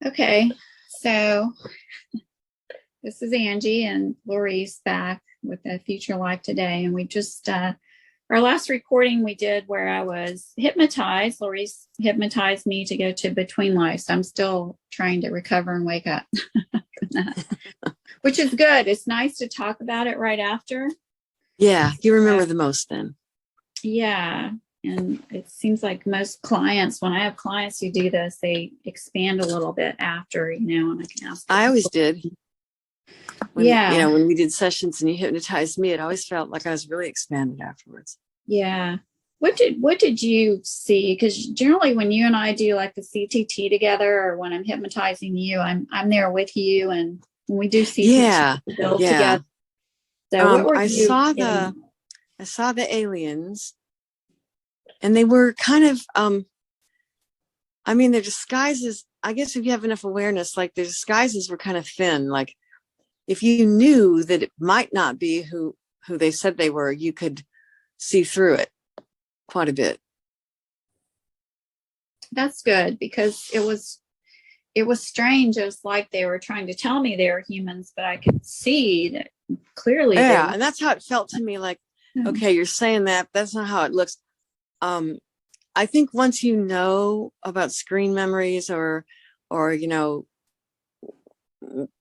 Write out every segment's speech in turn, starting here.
Okay, so this is Angie and Lorice back with a Future Life Today. And we just, our last recording we did where I was hypnotized. Lorice hypnotized me to go to Between Lives. I'm still trying to recover and wake up from that, which is good. It's nice to talk about it right after. Yeah, you remember the most then. Yeah. And it seems like most clients, when I have clients who do this, they expand a little bit after, and I can ask. I always did. Yeah. When we did sessions and you hypnotized me, it always felt like I was really expanded afterwards. Yeah. What did you see? Because generally when you and I do like the CTT together, or when I'm hypnotizing you, I'm there with you, and when we do CTT together. So what were I saw the aliens, and they were kind of their disguises, I guess if you have enough awareness, like their disguises were kind of thin. Like if you knew that it might not be who they said they were, you could see through it quite a bit. That's good, because it was strange. It was like they were trying to tell me they were humans, but I could see that clearly. Yeah, and that's how it felt to me. Like, okay, you're saying that, that's not how it looks. I think once you know about screen memories or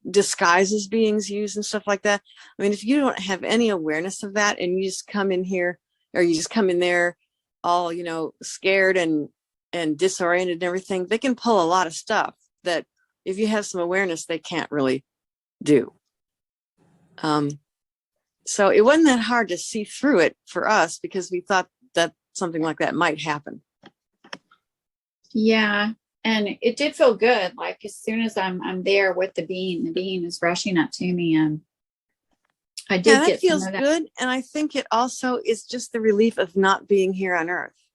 disguises beings used and stuff like that. I mean, if you don't have any awareness of that, and you just come in here, or you just come in there all, scared and disoriented and everything, they can pull a lot of stuff that if you have some awareness, they can't really do. So it wasn't that hard to see through it for us, because we thought that something like that might happen. Yeah. And it did feel good. Like as soon as I'm there with the being is rushing up to me, and I did get feels some of that. Good. And I think it also is just the relief of not being here on Earth.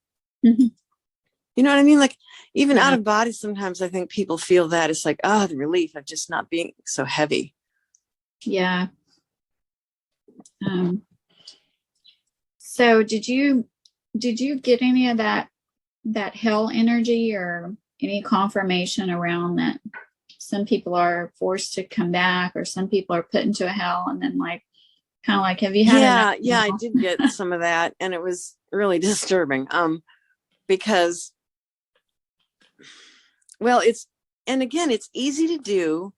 Mm-hmm. You know what I mean? Like even out of body, sometimes I think people feel that it's like, oh, the relief of just not being so heavy. Yeah. So did you get any of that hell energy, or any confirmation around that some people are forced to come back, or some people are put into a hell and then kind of like, have you had Yeah, I did get some of that, and it was really disturbing. Because it's easy to do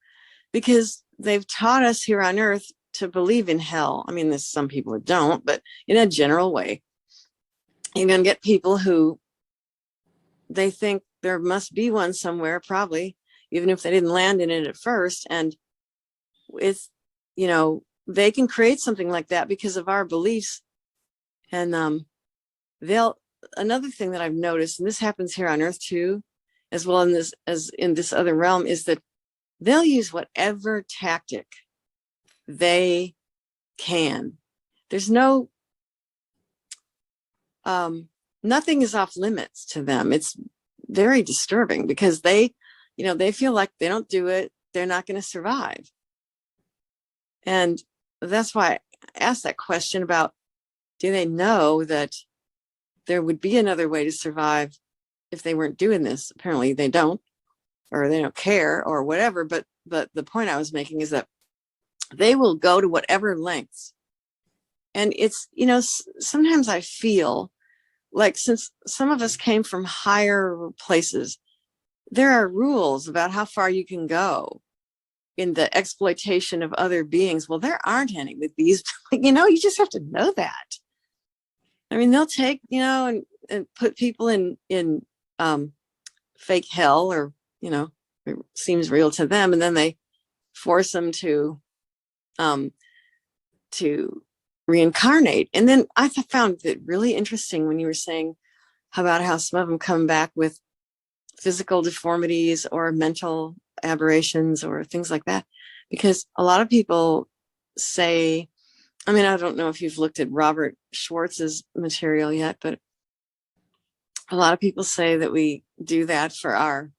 because they've taught us here on Earth to believe in hell. I mean, there's some people that don't, but in a general way, you're going to get people who they think there must be one somewhere, probably, even if they didn't land in it at first. And it's, they can create something like that because of our beliefs. And another thing that I've noticed, and this happens here on Earth too, as well as in this other realm, is that they'll use whatever tactic they can. There's no, nothing is off limits to them. It's very disturbing because they feel like they don't do it, they're not going to survive. And that's why I asked that question about, do they know that there would be another way to survive if they weren't doing this? Apparently they don't, or they don't care, or whatever. But the point I was making is that they will go to whatever lengths. And it's, sometimes I feel like, since some of us came from higher places, there are rules about how far you can go in the exploitation of other beings. Well, there aren't any with these, you just have to know that. I mean, they'll take, and put people in fake hell, or, it seems real to them. And then they force them to reincarnate. And then I found it really interesting when you were saying about how some of them come back with physical deformities or mental aberrations or things like that. Because a lot of people say, I mean, I don't know if you've looked at Robert Schwartz's material yet, but a lot of people say that we do that for our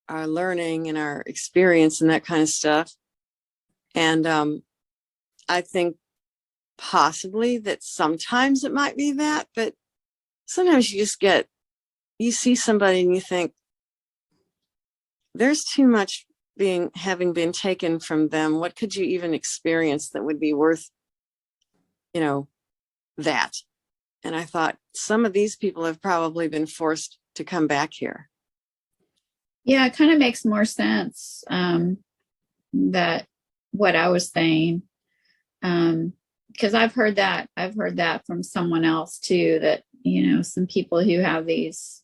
learning and our experience and that kind of stuff. And I think possibly that sometimes it might be that, but sometimes you see somebody and you think, there's too much having been taken from them. What could you even experience that would be worth, that? And I thought some of these people have probably been forced to come back here. Yeah, it kind of makes more sense, that what I was saying. Because I've heard that from someone else too, that, some people who have these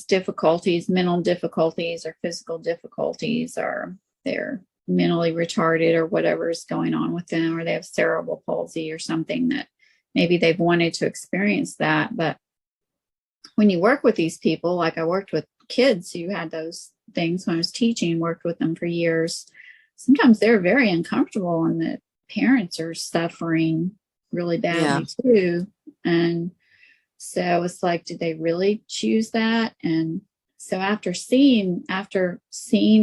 difficulties, mental difficulties or physical difficulties, or they're mentally retarded or whatever is going on with them, or they have cerebral palsy or something, that maybe they've wanted to experience that. But when you work with these people, like I worked with kids who had those things when I was teaching, worked with them for years, sometimes they're very uncomfortable and the parents are suffering really badly too. And so it's like, did they really choose that? And so after seeing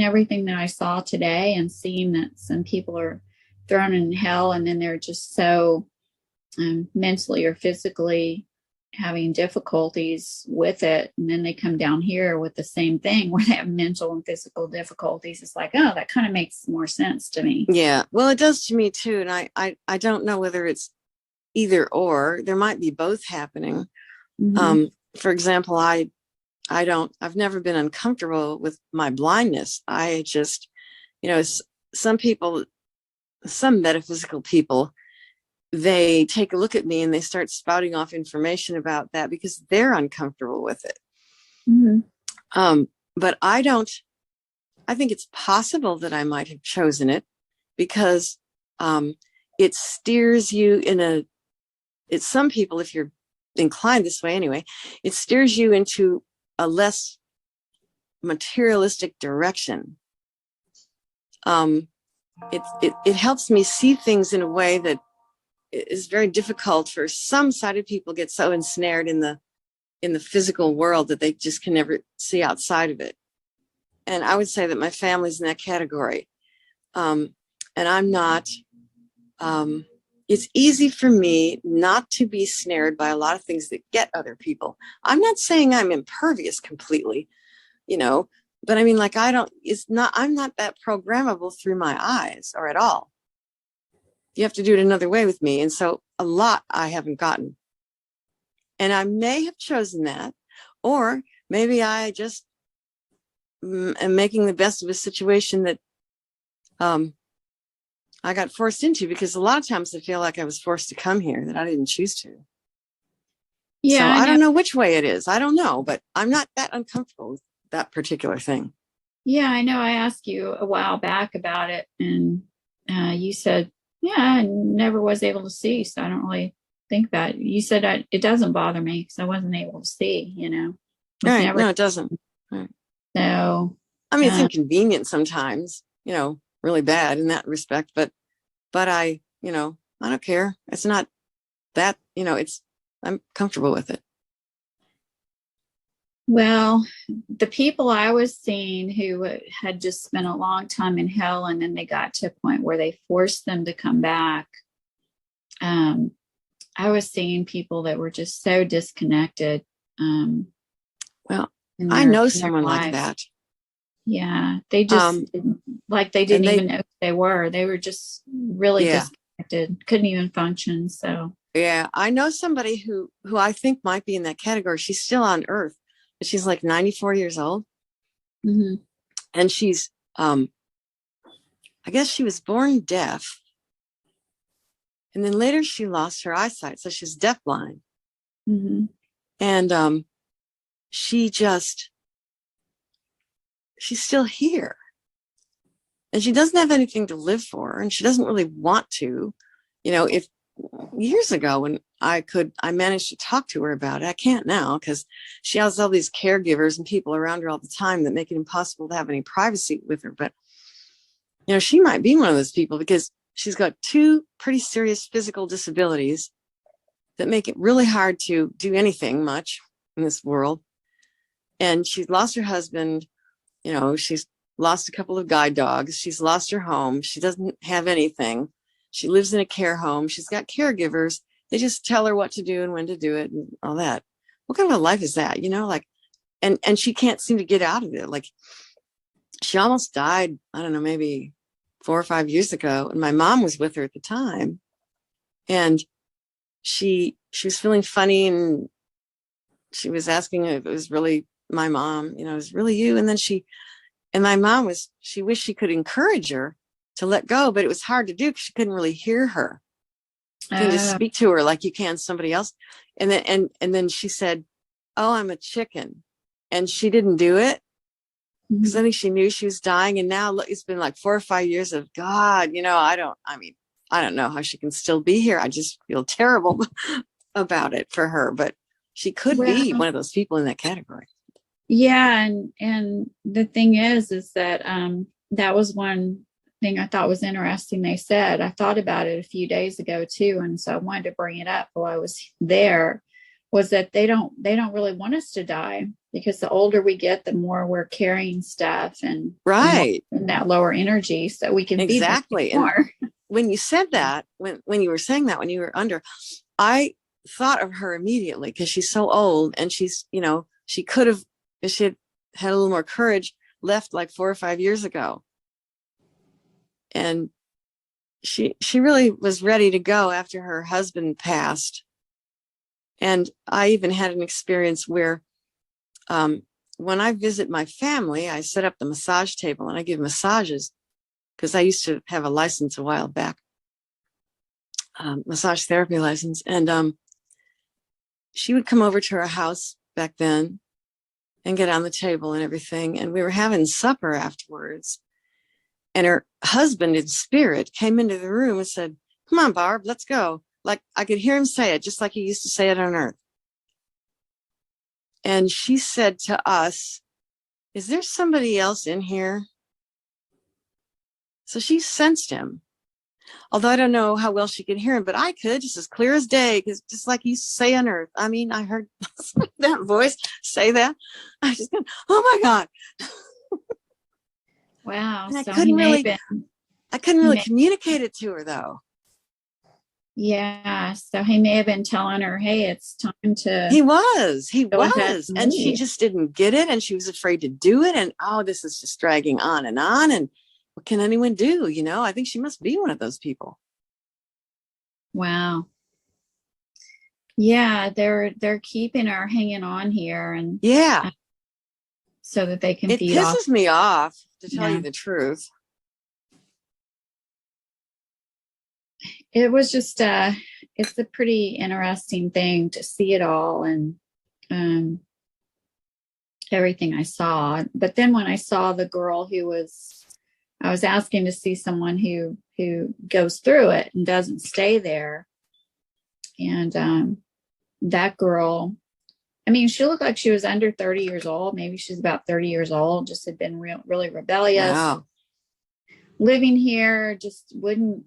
everything that I saw today, and seeing that some people are thrown in hell, and then they're just so mentally or physically having difficulties with it, and then they come down here with the same thing where they have mental and physical difficulties, it's like, oh, that kind of makes more sense to me. Yeah, well, it does to me too. And I don't know whether it's either or. There might be both happening. Mm-hmm. For example, I've never been uncomfortable with my blindness. I just, some metaphysical people, they take a look at me and they start spouting off information about that because they're uncomfortable with it. Mm-hmm. But I think it's possible that I might have chosen it because it steers you it's some people, if you're inclined this way anyway, it steers you into a less materialistic direction. It helps me see things in a way that is very difficult for some sighted people. Get so ensnared in the physical world that they just can never see outside of it. And I would say that my family's in that category. And I'm not, it's easy for me not to be snared by a lot of things that get other people. I'm not saying I'm impervious completely, but I mean, like, I'm not that programmable through my eyes or at all. You have to do it another way with me. And so a lot I haven't gotten. And I may have chosen that, or maybe I just am making the best of a situation that I got forced into, because a lot of times I feel like I was forced to come here, that I didn't choose to. Yeah. So I don't know which way it is. I don't know, but I'm not that uncomfortable with that particular thing. Yeah, I know. I asked you a while back about it, and you said, yeah, I never was able to see, so I don't really think that. You said it doesn't bother me because I wasn't able to see, Right. No, it doesn't. Right. So, I mean, it's inconvenient sometimes, really bad in that respect, but I don't care. It's not that, I'm comfortable with it. Well, the people I was seeing who had just spent a long time in hell, and then they got to a point where they forced them to come back. I was seeing people that were just so disconnected. Well, I know someone like that. Yeah, they just they didn't even know who they were. They were just really disconnected, couldn't even function. So yeah, I know somebody who I think might be in that category. She's still on Earth. She's like 94 years old. Mm-hmm. And she's, I guess she was born deaf. And then later she lost her eyesight. So she's deafblind. Mm-hmm. And she's still here. And she doesn't have anything to live for. And she doesn't really want to. If years ago when I managed to talk to her about it. I can't now because she has all these caregivers and people around her all the time that make it impossible to have any privacy with her. But, she might be one of those people because she's got 2 pretty serious physical disabilities that make it really hard to do anything much in this world. And she's lost her husband. She's lost a couple of guide dogs. She's lost her home. She doesn't have anything. She lives in a care home. She's got caregivers. They just tell her what to do and when to do it and all that. What kind of a life is that? and she can't seem to get out of it. Like, she almost died, I don't know, maybe 4 or 5 years ago. And my mom was with her at the time. And she was feeling funny, and she was asking if it was really my mom, it was really you. And then my mom she wished she could encourage her to let go, but it was hard to do because she couldn't really hear her. You can just speak to her like you can somebody else. And then she said, "Oh, I'm a chicken." And she didn't do it because I think she knew she was dying. And now it's been like 4 or 5 years of God, I don't know how she can still be here. I just feel terrible about it for her, but she could be one of those people in that category. Yeah. And the thing is that, that was one thing I thought was interesting. They said, I thought about it a few days ago too. And so I wanted to bring it up while I was there, was that they don't really want us to die, because the older we get, the more we're carrying stuff and that lower energy, so we can feed them more. And when you said that, when you were saying that, when you were under, I thought of her immediately, because she's so old, and she's, she could have, if she had a little more courage, left like 4 or 5 years ago. And she really was ready to go after her husband passed. And I even had an experience where when I visit my family, I set up the massage table and I give massages, because I used to have a license a while back, massage therapy license. And she would come over to our house back then and get on the table and everything. And we were having supper afterwards. And her husband in spirit came into the room and said, "Come on, Barb, let's go." Like, I could hear him say it, just like he used to say it on Earth. And she said to us, "Is there somebody else in here?" So she sensed him. Although I don't know how well she could hear him, but I could, just as clear as day, because just like he used to say on Earth. I mean, I heard that voice say that. I just went, "Oh my God." Wow. And So I couldn't really communicate it to her, though. Yeah. So he may have been telling her, "Hey, it's time to." He was. And she just didn't get it. And she was afraid to do it. And, this is just dragging on. And what can anyone do? I think she must be one of those people. Wow. Yeah. They're keeping her hanging on here, and so that they can feed off. It pisses me off, to tell you the truth. It was just it's a pretty interesting thing to see it all, and everything I saw. But then when I saw the girl I was asking to see someone who goes through it and doesn't stay there. And that girl, I mean, she looked like she was under 30 years old. Maybe she's about 30 years old, just had been really rebellious. Wow. Living here, just wouldn't,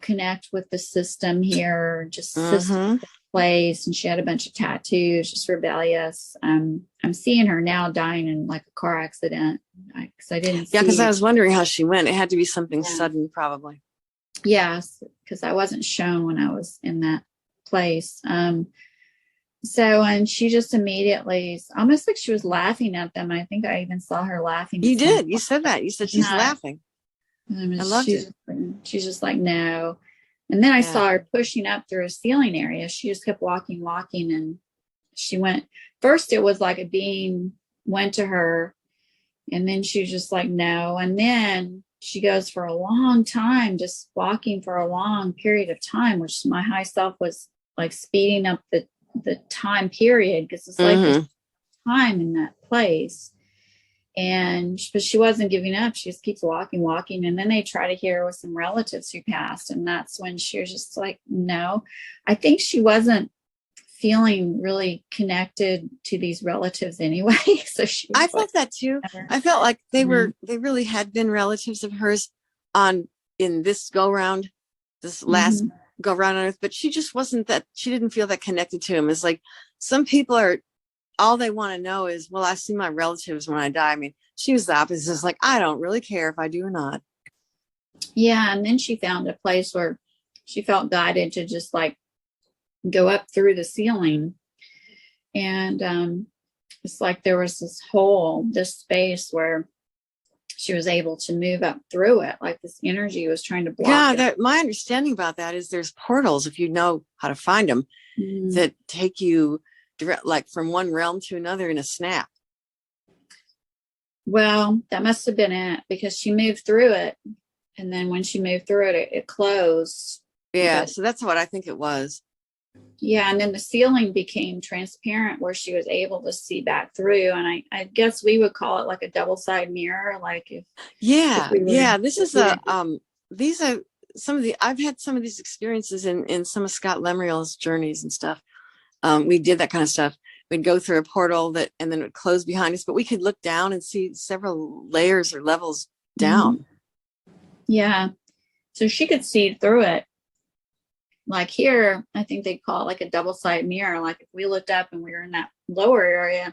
connect with the system here, just system place. And she had a bunch of tattoos, just rebellious. I'm seeing her now dying in like a car accident. Because I didn't see. Yeah, because I was wondering how she went. It had to be something sudden, probably. Yes, because I wasn't shown when I was in that place. And she just immediately, almost like she was laughing at them. I think I even saw her laughing. You did. You said that. You said she's laughing. I loved it. She's just like, no. And then I saw her pushing up through a ceiling area. She just kept walking. And she went, first it was like a being went to her. And then she was just like, no. And then she goes for a long time, just walking for a long period of time, which my high self was like speeding up the time period, because it's like there's time in that place. But she wasn't giving up. She just keeps walking. And then they try to hear her with some relatives who passed. And that's when she was just like, no. I think she wasn't feeling really connected to these relatives anyway. So I felt that too. I felt like they really had been relatives of hers in this go round, this last go round on Earth, but she just wasn't that. She didn't feel that connected to him. It's like some people all they want to know is, well, I see my relatives when I die. I mean, she was the opposite. It's like, I don't really care if I do or not. Yeah. And then she found a place where she felt guided to just like go up through the ceiling. And it's like there was this hole, this space where she was able to move up through it, like this energy was trying to block it. My understanding about that is there's portals, if you know how to find them, that take you direct, like from one realm to another in a snap. Well, that must have been it, because she moved through it, and then when she moved through it, it closed. Yeah, so that's what I think it was. Yeah, and then the ceiling became transparent where she was able to see back through. And I guess we would call it like a double-sided mirror. Like if this is these are some of the, I've had some of these experiences in some of Scott Lemel's journeys and stuff. We did that kind of stuff. We'd go through a portal and then it would close behind us, but we could look down and see several layers or levels down. Yeah. So she could see through it. Like here, I think they call it like a double-sided mirror. Like if we looked up and we were in that lower area,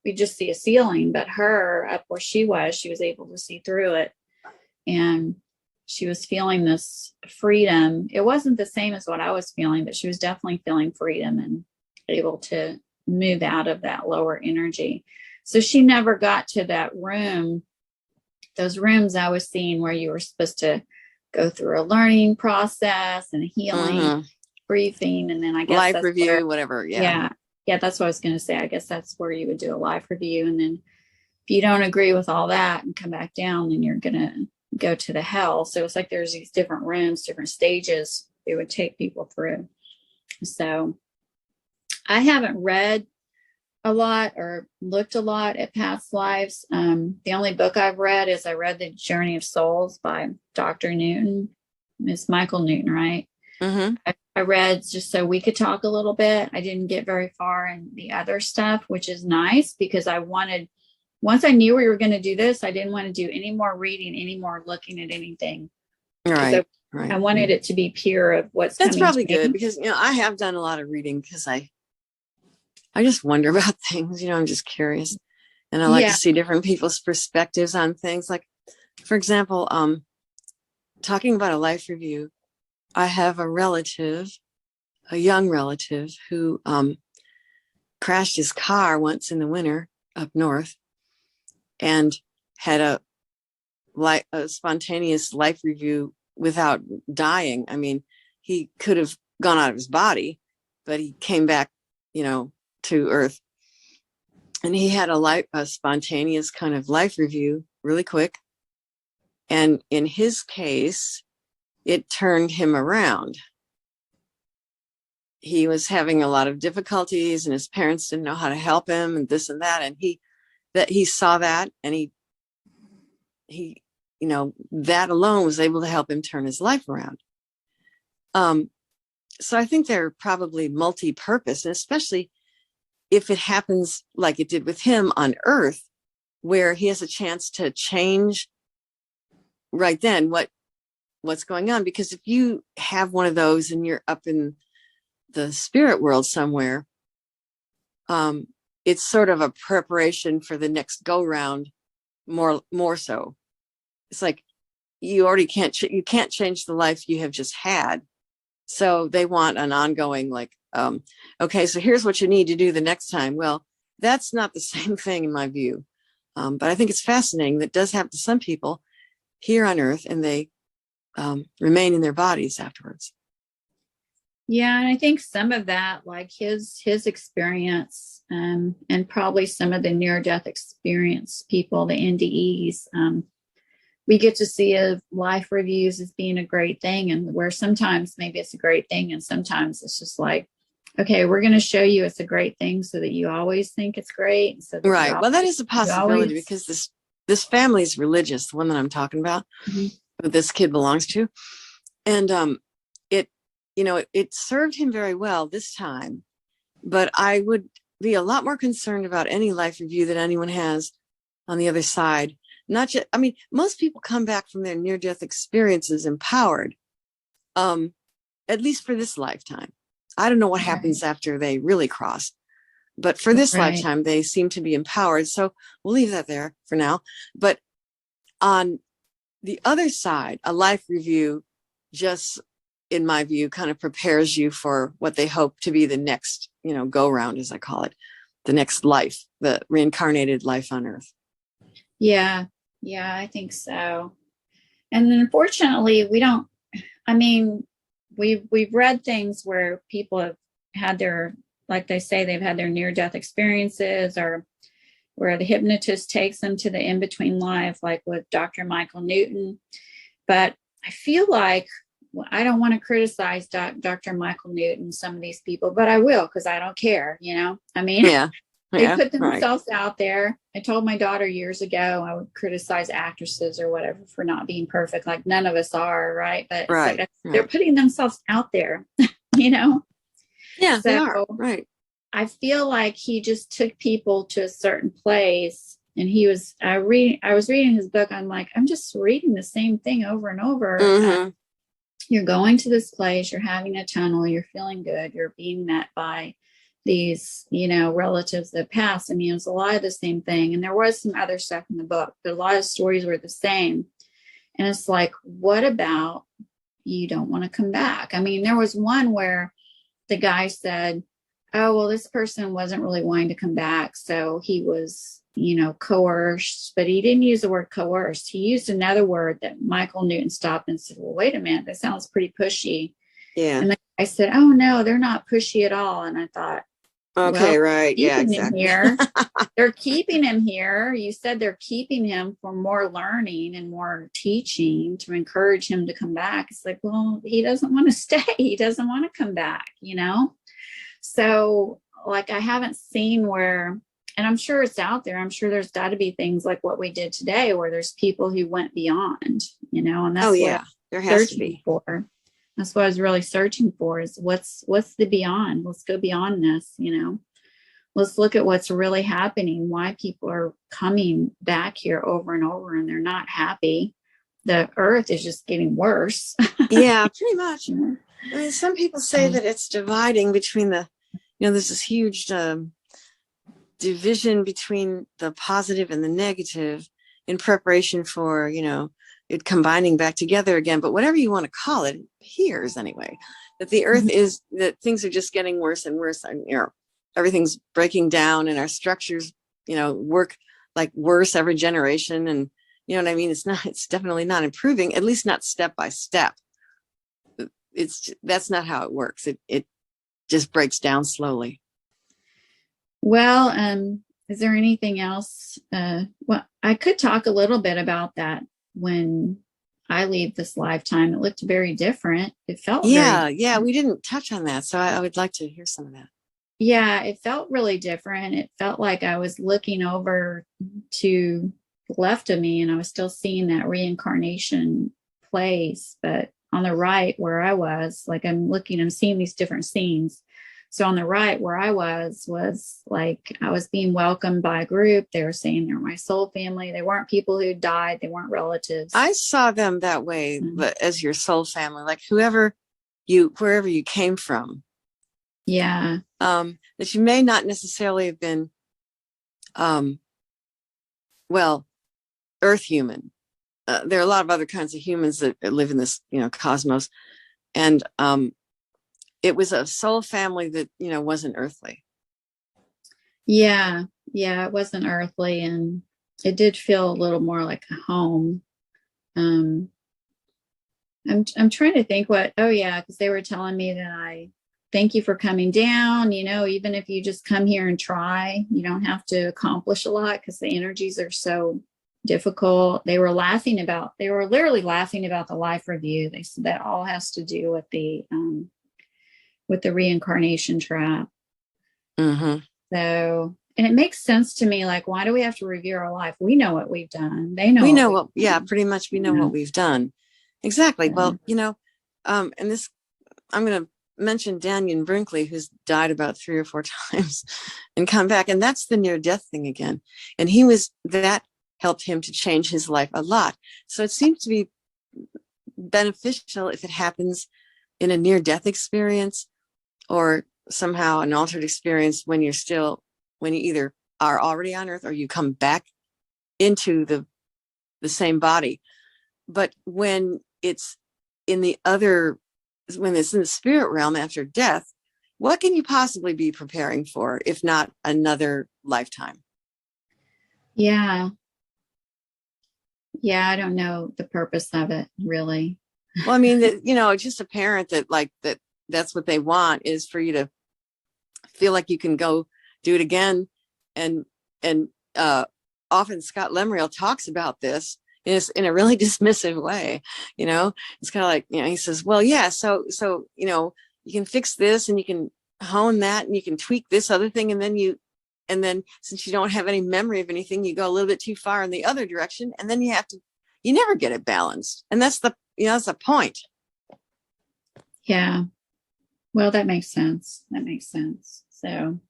we just see a ceiling, but her up where she was able to see through it. And she was feeling this freedom. It wasn't the same as what I was feeling, but she was definitely feeling freedom and able to move out of that lower energy. So she never got to that room, those rooms I was seeing where you were supposed to go through a learning process and a healing briefing. And then I guess life review, whatever. Yeah, that's what I was going to say. I guess that's where you would do a life review. And then if you don't agree with all that and come back down, then you're going to go to the hell. So it's like there's these different rooms, different stages it would take people through. So I haven't read a lot or looked a lot at past lives. The only book I've read is I read The Journey of Souls by Dr. Newton. It's Michael Newton, right? I read just so we could talk a little bit. I didn't get very far in the other stuff, which is nice because I wanted, once I knew we were going to do this, I didn't want to do any more reading, any more looking at anything. Right. I wanted it to be pure of what's That's coming probably to me. good because, I have done a lot of reading because I just wonder about things, I'm just curious. And I like to see different people's perspectives on things. Like, for example, talking about a life review, I have a young relative who crashed his car once in the winter up north and had a spontaneous life review without dying. I mean, he could have gone out of his body, but he came back, to Earth. And he had a spontaneous kind of life review really quick. And in his case, it turned him around. He was having a lot of difficulties and his parents didn't know how to help him and this and that. And he saw that and he, that alone was able to help him turn his life around. So I think they're probably multi-purpose, and especially if it happens like it did with him on Earth, where he has a chance to change right then what's going on. Because if you have one of those and you're up in the spirit world somewhere, it's sort of a preparation for the next go round more so. It's like you already can't change the life you have just had. So they want an ongoing, okay, so here's what you need to do the next time. Well, that's not the same thing in my view. But I think it's fascinating that does happen to some people here on Earth and they remain in their bodies afterwards. Yeah, and I think some of that, like his experience, and probably some of the near-death experience people, the NDEs, we get to see life reviews as being a great thing, and where sometimes maybe it's a great thing, and sometimes it's just like, okay, we're going to show you it's a great thing so that you always think it's great. So right. Well, that is a possibility because this family is religious, the one that I'm talking about, that this kid belongs to, and it served him very well this time. But I would be a lot more concerned about any life review that anyone has on the other side. Not just, most people come back from their near-death experiences empowered, at least for this lifetime. I don't know what happens after they really cross, but for this lifetime, they seem to be empowered. So we'll leave that there for now. But on the other side, a life review just, in my view, kind of prepares you for what they hope to be the next, go round, as I call it. the next life, the reincarnated life on Earth. Yeah. Yeah, I think so. And then unfortunately, we don't, I mean, we've read things where people have had their, like they say, they've had their near-death experiences, or where the hypnotist takes them to the in-between life, like with Dr. Michael Newton. But I feel like, well, I don't want to criticize Dr. Michael Newton, some of these people, but I will, because I don't care, I mean, Yeah. they put themselves out there. I told my daughter years ago I would criticize actresses or whatever for not being perfect. Like, none of us are, right? But it's like they're putting themselves out there, Yeah, so they are. Right. I feel like he just took people to a certain place, and I was reading his book. I'm like, I'm just reading the same thing over and over. Mm-hmm. You're going to this place, you're having a tunnel, you're feeling good, you're being met by these, relatives that passed. I mean, it was a lot of the same thing. And there was some other stuff in the book, but a lot of stories were the same. And it's like, what about you don't want to come back? I mean, there was one where the guy said, oh, well, this person wasn't really wanting to come back. So he was, coerced, but he didn't use the word coerced. He used another word that Michael Newton stopped and said, well, wait a minute, that sounds pretty pushy. Yeah. And I said, oh, no, they're not pushy at all. And I thought, okay, right. Yeah, exactly. Here. They're keeping him here. You said they're keeping him for more learning and more teaching to encourage him to come back. It's like, well, he doesn't want to stay. He doesn't want to come back, So, like, I haven't seen where, and I'm sure it's out there. I'm sure there's got to be things like what we did today where there's people who went beyond, and that's there has to be. For. That's what I was really searching for, is what's the beyond. Let's go beyond this, Let's look at what's really happening, why people are coming back here over and over and they're not happy. The earth is just getting worse. Yeah, pretty much. I mean, some people say that it's dividing between there's this huge division between the positive and the negative in preparation for, it combining back together again. But whatever you want to call it, it appears anyway that the earth is, that things are just getting worse and worse. And, everything's breaking down, and our structures, work like worse every generation. And you know what I mean? It's definitely not improving, at least not step by step. That's not how it works. It just breaks down slowly. Well, is there anything else? Well, I could talk a little bit about that. When I leave this lifetime, it looked very different. It felt we didn't touch on that. So I would like to hear some of that. Yeah, it felt really different. It felt like I was looking over to the left of me and I was still seeing that reincarnation place. But on the right where I was, like, I'm seeing these different scenes. So on the right where I was like, I was being welcomed by a group. They were saying they were my soul family. They weren't people who died. They weren't relatives. I saw them that way, but as your soul family, like wherever you came from. Yeah. That you may not necessarily have been, earth human. There are a lot of other kinds of humans that live in this, cosmos. And, it was a soul family that, wasn't earthly. Yeah. Yeah. It wasn't earthly, and it did feel a little more like a home. I'm trying to think because they were telling me that thank you for coming down. Even if you just come here and try, you don't have to accomplish a lot because the energies are so difficult. They were literally laughing about the life review. They said that all has to do with the reincarnation trap. Mm-hmm. So, and it makes sense to me. Like, why do we have to review our life? We know what we've done. They know. We know pretty much we know what we've done. Exactly. Yeah. Well, and this, I'm going to mention Daniel Brinkley, who's died about 3 or 4 times and come back. And that's the near-death thing again. And that helped him to change his life a lot. So it seems to be beneficial if it happens in a near-death experience or somehow an altered experience when you either are already on Earth or you come back into the same body. But when it's in the spirit realm after death, what can you possibly be preparing for if not another lifetime? Yeah. Yeah, I don't know the purpose of it, really. Well, I mean, it's just apparent that that's what they want, is for you to feel like you can go do it again. And often Scott Lemel talks about this in a really dismissive way. It's kind of like, he says, well, yeah, so you can fix this and you can hone that and you can tweak this other thing, and then since you don't have any memory of anything, you go a little bit too far in the other direction, and then you never get it balanced. And that's the point. Yeah. Well, that makes sense. So,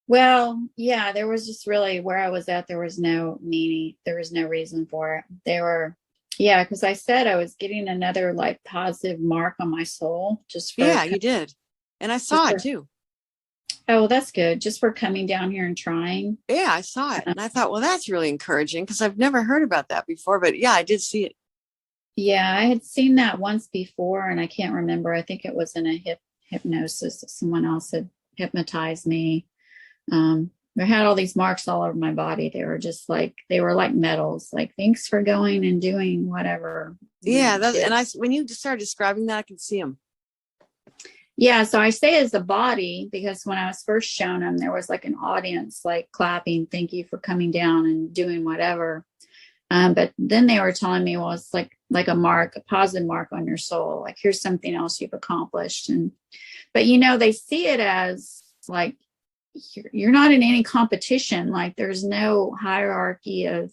well, yeah, there was just really where I was at. There was no meaning. There was no reason for it. Because I said I was getting another like positive mark on my soul just for. Yeah, you did. And I saw it too. Oh, well, that's good. Just for coming down here and trying. Yeah, I saw it. And I thought, well, that's really encouraging, because I've never heard about that before. But yeah, I did see it. Yeah, I had seen that once before, and I can't remember. I think it was in a hypnosis. Someone else had hypnotized me. I had all these marks all over my body. They were like medals, like thanks for going and doing whatever. Yeah, when you started describing that, I could see them. Yeah, so I say as a body because when I was first shown them, there was like an audience like clapping, thank you for coming down and doing whatever. But then they were telling me, well, it's like a positive mark on your soul. Like, here's something else you've accomplished. But they see it as like, you're not in any competition. Like there's no hierarchy of,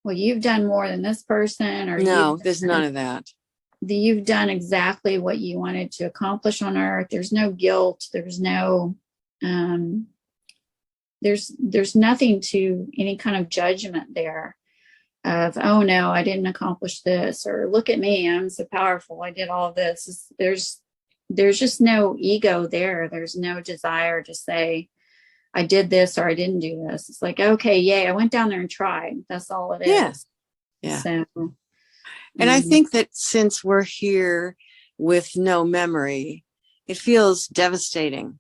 well, you've done more than this person, or no, there's none of that. You've done exactly what you wanted to accomplish on earth. There's no guilt. There's no, there's nothing to any kind of judgment there of, oh no, I didn't accomplish this, or look at me, I'm so powerful, I did all of this. There's just no ego there. There's no desire to say I did this or I didn't do this. It's like, okay, yay, I went down there and tried. That's all it is. Yeah. So, and I think that since we're here with no memory, it feels devastating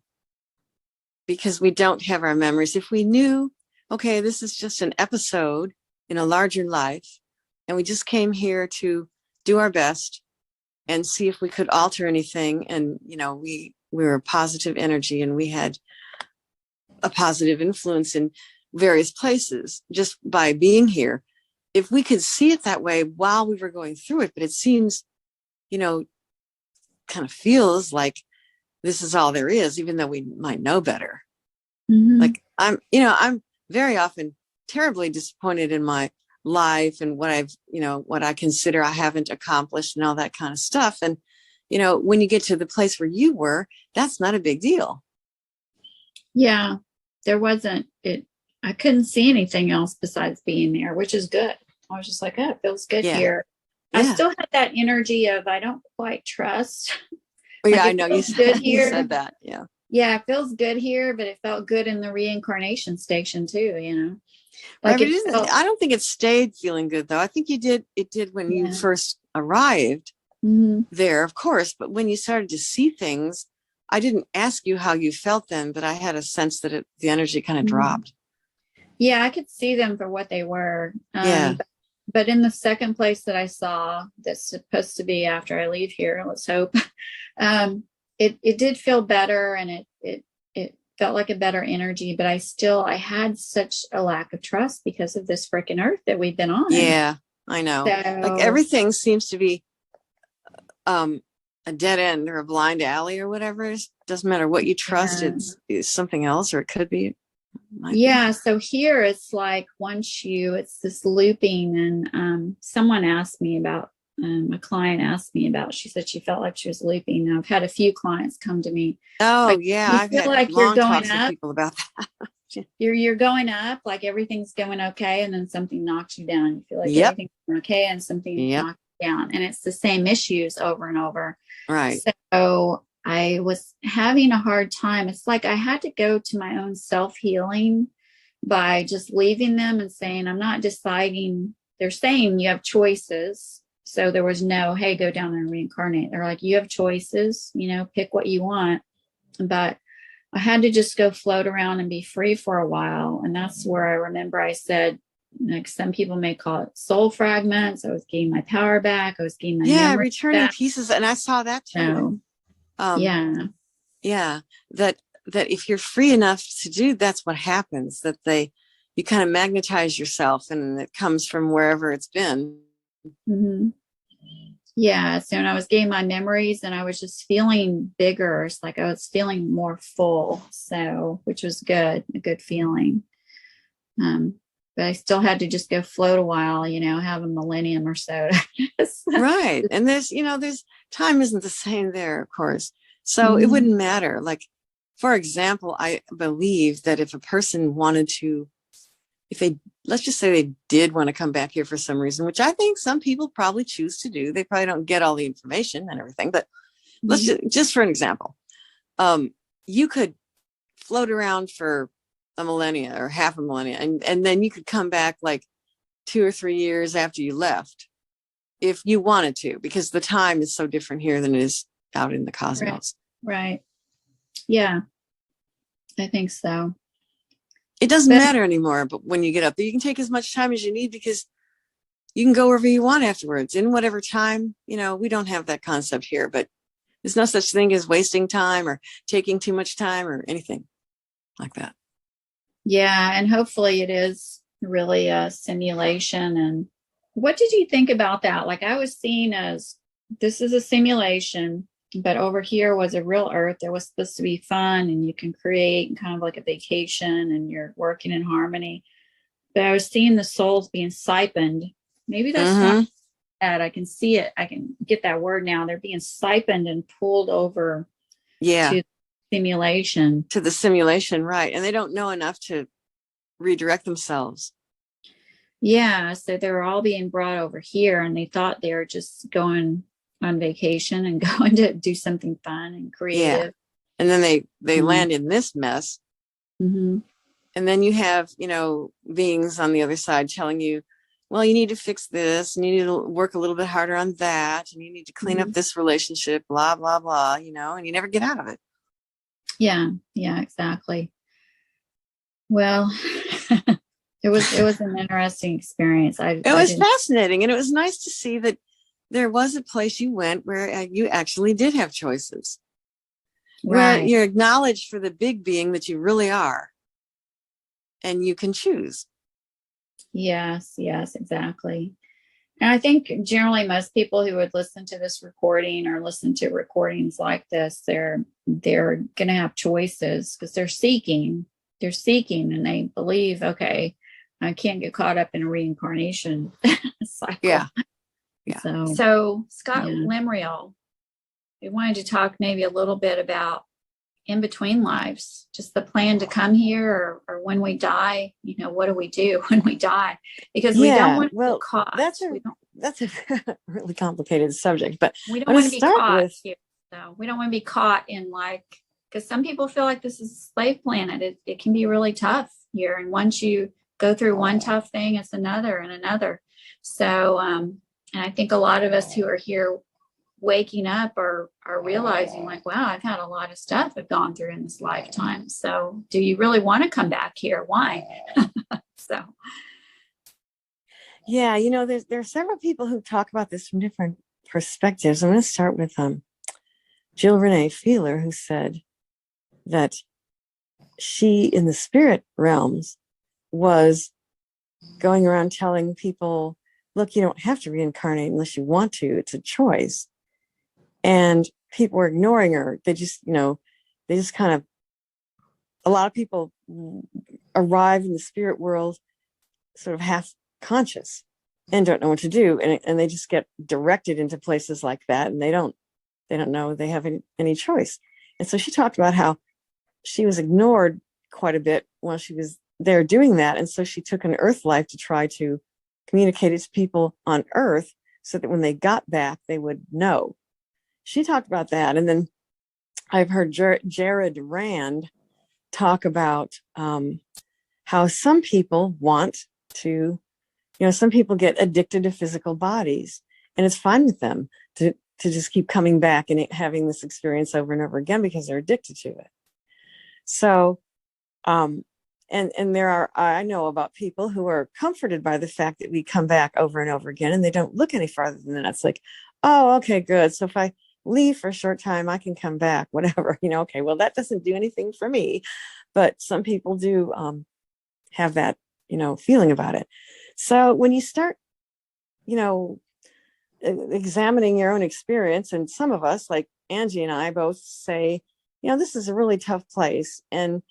because we don't have our memories. If we knew, okay, this is just an episode in a larger life, and we just came here to do our best and see if we could alter anything. And, we were positive energy and we had a positive influence in various places just by being here. If we could see it that way while we were going through it, but it seems, kind of feels like this is all there is, even though we might know better. Mm-hmm. Like I'm very often terribly disappointed in my life and what I consider I haven't accomplished and all that kind of stuff. And, when you get to the place where you were, that's not a big deal. Yeah, there wasn't it. I couldn't see anything else besides being there, which is good. I was just like, oh, it feels good here. Yeah. I still had that energy of, I don't quite trust. Well, yeah, I know you said that. Yeah. Yeah, it feels good here, but it felt good in the reincarnation station too, Like right, I don't think it stayed feeling good though. I think it did when you first arrived there, of course. But when you started to see things, I didn't ask you how you felt then, but I had a sense that the energy kind of dropped. Yeah, I could see them for what they were. Yeah. But in the second place that I saw, that's supposed to be after I leave here, let's hope, it did feel better, and it felt like a better energy, but I had such a lack of trust because of this freaking earth that we've been on. Yeah, I know. Like everything seems to be a dead end or a blind alley or whatever. It doesn't matter what you trust. It's something else, or it could be. So here it's like it's this looping, and someone asked me about, a client asked me about, she said she felt like she was looping. Now, I've had a few clients come to me. Oh, like, yeah. I've had like long talks with people about that. you're going up, like everything's going okay, and then something knocks you down. You feel like everything's going okay, and something knocks you down. And it's the same issues over and over. Right. So I was having a hard time. It's like I had to go to my own self-healing by just leaving them and saying, I'm not deciding. They're saying you have choices. So there was no, hey, go down there and reincarnate. They're like, you have choices, pick what you want. but I had to just go float around and be free for a while. And that's where I remember I said, like some people may call it soul fragments. I was getting my power back. I was getting my memory returning back. pieces. And I saw that too. So, yeah, that if you're free enough to do, that's what happens, that you kind of magnetize yourself, and it comes from wherever it's been. Mm-hmm. Yeah. So when I was getting my memories, and I was just feeling bigger, it's like I was feeling more full. So, which was good, a good feeling. But I still had to just go float a while, have a millennium or so. Right. And there's time isn't the same there, of course. So it wouldn't matter. Like, for example, I believe that if a person wanted to, let's just say they did want to come back here for some reason, which I think some people probably choose to do. They probably don't get all the information and everything, but let's just for an example, you could float around for a millennia or half a millennia, and then you could come back like 2 or 3 years after you left, if you wanted to, because the time is so different here than it is out in the cosmos. Right. Yeah, I think so. It doesn't matter anymore, but when you get up there, you can take as much time as you need, because you can go wherever you want afterwards in whatever time. We don't have that concept here, but there's no such thing as wasting time or taking too much time or anything like that. Yeah, and hopefully it is really a simulation. And what did you think about that? Like, I was seeing as this is a simulation, but over here was a real Earth. There was supposed to be fun, and you can create kind of like a vacation, and you're working in harmony. But I was seeing the souls being siphoned. Maybe that's not bad. I can see it. I can get that word now. They're being siphoned and pulled over to simulation. To the simulation, right. And they don't know enough to redirect themselves. Yeah, so they were all being brought over here, and they thought they were just going on vacation and going to do something fun and creative. Yeah. And then they land in this mess. Mm-hmm. And then you have, beings on the other side telling you, well, you need to fix this, and you need to work a little bit harder on that, and you need to clean up this relationship, blah, blah, blah, and you never get out of it. Yeah, exactly. Well, it was an interesting experience. It was fascinating, and it was nice to see that there was a place you went where you actually did have choices, where you're acknowledged for the big being that you really are, and you can choose. Yes, exactly. And I think generally most people who would listen to this recording or listen to recordings like this, they're going to have choices, because they're seeking, and they believe, okay, I can't get caught up in a reincarnation cycle. Yeah. So Scott Lemel, we wanted to talk maybe a little bit about in between lives, just the plan to come here, or when we die, what do we do when we die? Because we don't want to be caught. That's a really complicated subject, but we don't want to be caught here. So we don't want to be caught in, like, because some people feel like this is a slave planet. It can be really tough here. And once you go through one tough thing, it's another and another. So, and I think a lot of us who are here waking up are realizing, like, wow, I've had a lot of stuff I've gone through in this lifetime. So do you really want to come back here? Why? So. Yeah, there are several people who talk about this from different perspectives. I'm going to start with Jill Renee Feeler, who said that she, in the spirit realms, was going around telling people, look, you don't have to reincarnate unless you want to. It's a choice. And people were ignoring her. They just kind of, a lot of people arrive in the spirit world sort of half conscious and don't know what to do. And they just get directed into places like that. And they don't know they have any choice. And so she talked about how she was ignored quite a bit while she was there doing that. And so she took an Earth life to try to communicate it to people on Earth so that when they got back, they would know. She talked about that. And then I've heard Jared Rand talk about how some people want to, some people get addicted to physical bodies, and it's fine with them to to just keep coming back and having this experience over and over again because they're addicted to it. So, and there are, I know about people who are comforted by the fact that we come back over and over again, and they don't look any farther than that. It's like, oh, okay, good. So if I leave for a short time, I can come back, whatever, okay, well, that doesn't do anything for me. But some people do have that, feeling about it. So when you start, examining your own experience, and some of us, like Angie and I, both say, this is a really tough place. And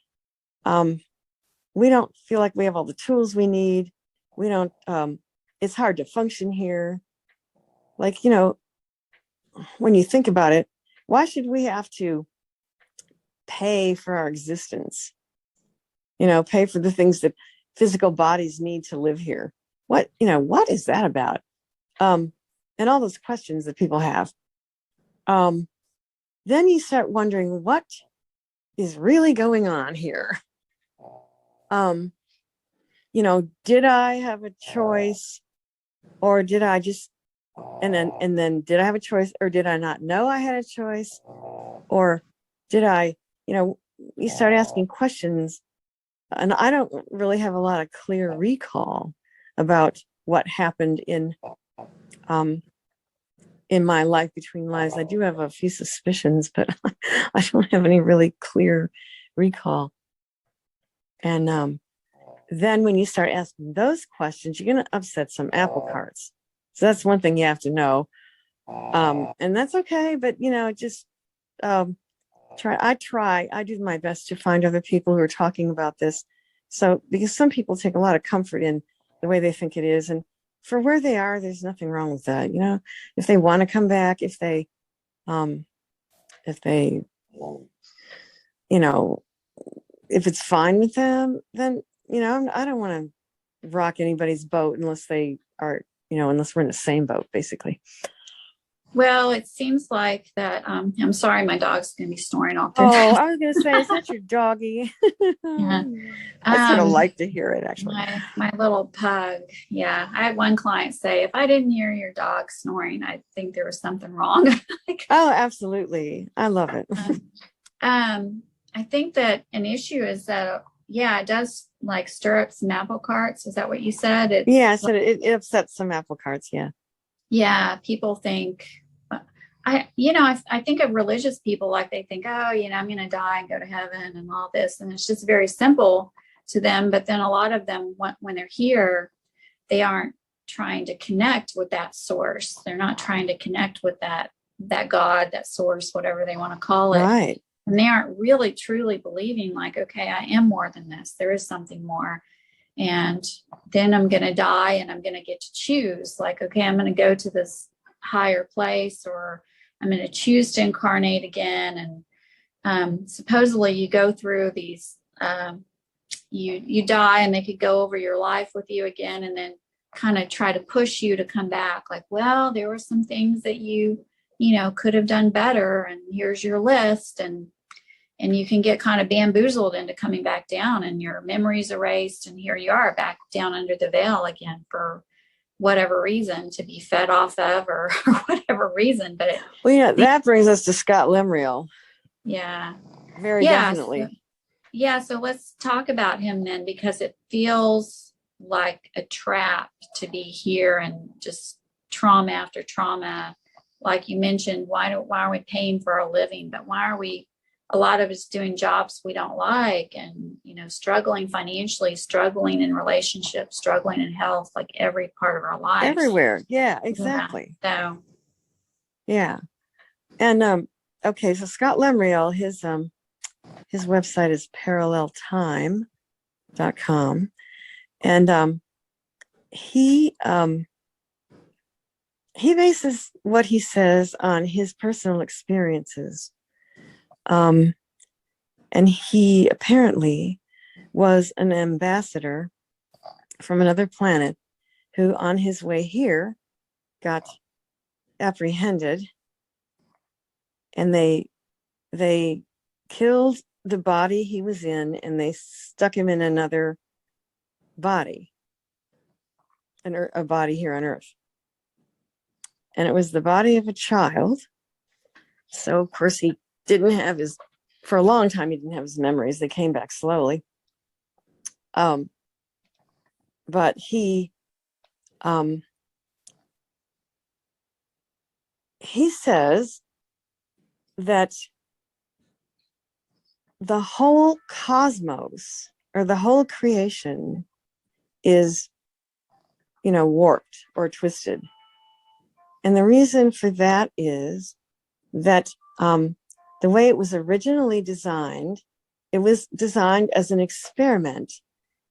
we don't feel like we have all the tools we need. We don't, it's hard to function here. Like, when you think about it, why should we have to pay for our existence? Pay for the things that physical bodies need to live here. What is that about? And all those questions that people have. Then you start wondering, what is really going on here? Did I have a choice, or did I just, and then did I have a choice, or did I not know I had a choice? Or did I, you start asking questions, and I don't really have a lot of clear recall about what happened in my life between lives. I do have a few suspicions, but I don't have any really clear recall. And then when you start asking those questions, you're going to upset some apple carts. So that's one thing you have to know. And that's okay, but just I do my best to find other people who are talking about this. So, because some people take a lot of comfort in the way they think it is, and for where they are, there's nothing wrong with that. If they want to come back, if they, if it's fine with them, then, I don't want to rock anybody's boat unless they are, unless we're in the same boat, basically. Well, it seems like that. I'm sorry, my dog's going to be snoring all through. Oh, I was going to say, is that your doggy? Yeah. I sort of like to hear it, actually. My little pug. Yeah. I had one client say, if I didn't hear your dog snoring, I think there was something wrong. Oh, absolutely. I love it. I think that an issue is that, it does like stir up some apple carts. Is that what you said? I said it upsets some apple carts. Yeah. Yeah. People think, I think of religious people, like they think, oh, I'm going to die and go to heaven and all this. And it's just very simple to them. But then a lot of them, when they're here, they aren't trying to connect with that source. They're not trying to connect with that God, that source, whatever they want to call it. Right. And they aren't really truly believing like, okay, I am more than this. There is something more. And then I'm going to die and I'm going to get to choose, like, okay, I'm going to go to this higher place, or I'm going to choose to incarnate again. And supposedly you go through these, you die, and they could go over your life with you again, and then kind of try to push you to come back. Like, well, there were some things that you could have done better, and here's your list. And you can get kind of bamboozled into coming back down, and your memories erased. And here you are back down under the veil again for whatever reason, to be fed off of, or whatever reason. But that brings us to Scott Lemel. Yeah. Very definitely. So let's talk about him then, because it feels like a trap to be here, and just trauma after trauma. Like you mentioned, why are we paying for a living? But why are we, a lot of us, doing jobs we don't like, and struggling financially, struggling in relationships, struggling in health, like every part of our life. Everywhere. Yeah, exactly. Yeah. So yeah. And okay, so Scott Lemel, his website is paralleltime.com. And he bases what he says on his personal experiences. And he apparently was an ambassador from another planet who, on his way here, got apprehended, and they killed the body he was in, and they stuck him in another body, a body here on Earth. and it was the body of a child. So of course he didn't have his, for a long time, he didn't have his memories. They came back slowly. But he says that the whole cosmos or the whole creation is, warped or twisted. And the reason for that is that the way it was originally designed, it was designed as an experiment.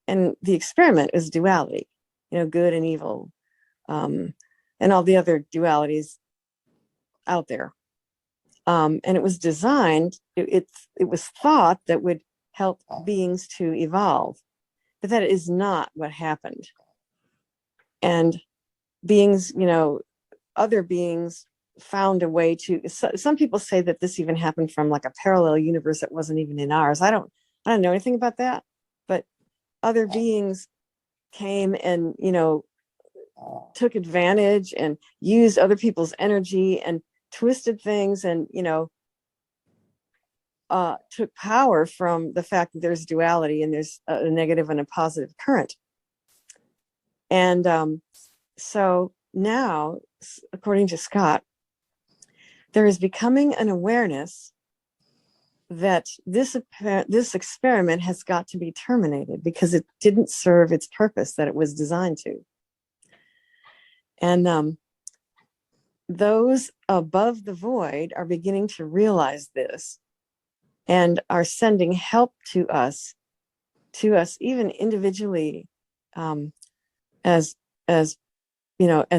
And the experiment is duality, good and evil, and all the other dualities out there. And it was designed, it was thought that would help beings to evolve, but that is not what happened. And beings, other beings found a way to, some people say that this even happened from like a parallel universe that wasn't even in ours. I don't know anything about that, but other beings came and, took advantage and used other people's energy and twisted things and, took power from the fact that there's duality and there's a negative and a positive current. And so now, according to Scott, there is becoming an awareness that this experiment has got to be terminated because it didn't serve its purpose that it was designed to. And those above the void are beginning to realize this and are sending help to us even individually, as